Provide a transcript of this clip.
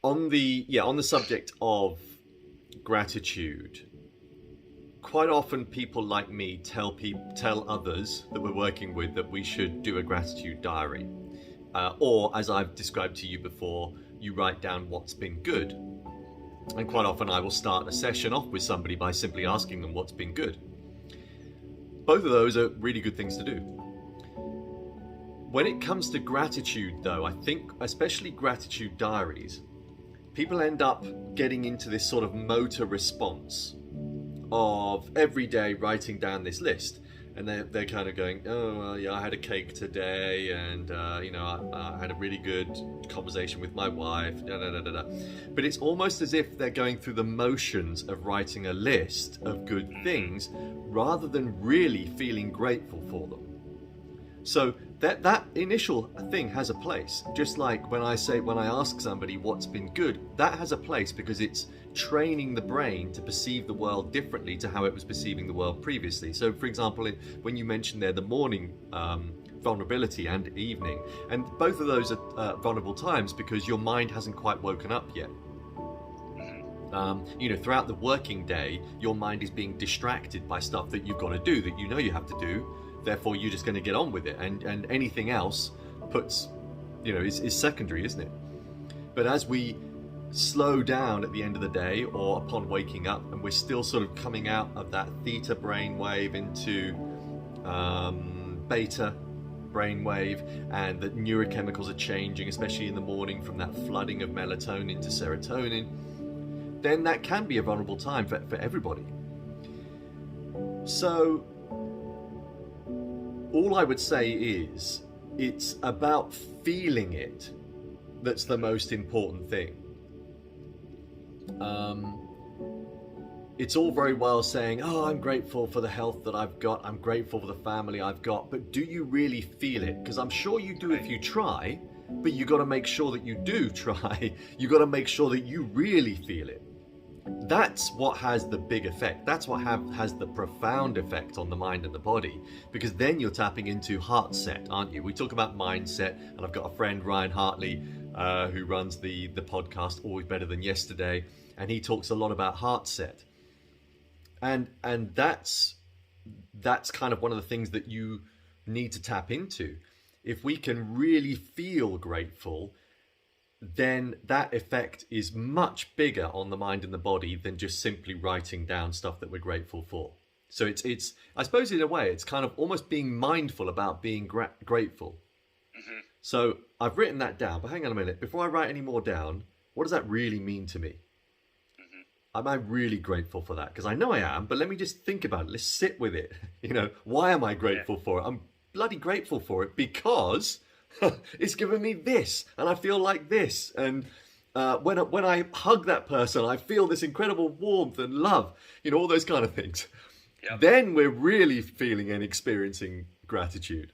On the subject of gratitude, quite often people like me tell others that we're working with that we should do a gratitude diary, or as I've described to you before, you write down what's been good. And quite often I will start a session off with somebody by simply asking them what's been good. Both of those are really good things to do. When it comes to gratitude, though, I think especially gratitude diaries, people end up getting into this sort of motor response of every day writing down this list, and they're kind of going, oh well, yeah, I had a cake today, and I had a really good conversation with my wife, da, da, da, da, da. But it's almost as if they're going through the motions of writing a list of good things rather than really feeling grateful for them. So that initial thing has a place. Just like when I ask somebody what's been good, that has a place because it's training the brain to perceive the world differently to how it was perceiving the world previously. So for example, when you mentioned there the morning vulnerability and evening, and both of those are vulnerable times because your mind hasn't quite woken up yet. Throughout the working day, your mind is being distracted by stuff that you've got to do, that you know you have to do. Therefore, you're just going to get on with it, and anything else is secondary, isn't it? But as we slow down at the end of the day or upon waking up, and we're still sort of coming out of that theta brainwave into beta brainwave, and the neurochemicals are changing, especially in the morning from that flooding of melatonin to serotonin, then that can be a vulnerable time for everybody. So all I would say is it's about feeling it that's the most important thing. It's all very well saying, oh, I'm grateful for the health that I've got, I'm grateful for the family I've got, but do you really feel it? Because I'm sure you do if you try, but you got to make sure that you do try. You got to make sure that you really feel it. That's what has the big effect. That's what has the profound effect on the mind and the body, because then you're tapping into heart set, aren't you? We talk about mindset, and I've got a friend, Ryan Hartley, who runs the podcast Always Better Than Yesterday, and he talks a lot about heart set. And that's kind of one of the things that you need to tap into. If we can really feel grateful, then that effect is much bigger on the mind and the body than just simply writing down stuff that we're grateful for. So it's I suppose in a way, it's kind of almost being mindful about being grateful. Mm-hmm. So I've written that down, but hang on a minute. Before I write any more down, what does that really mean to me? Mm-hmm. Am I really grateful for that? Because I know I am, but let me just think about it. Let's sit with it. Why am I grateful for it? I'm bloody grateful for it because it's given me this, and I feel like this, and when I hug that person, I feel this incredible warmth and love, all those kind of things. Yep. Then we're really feeling and experiencing gratitude.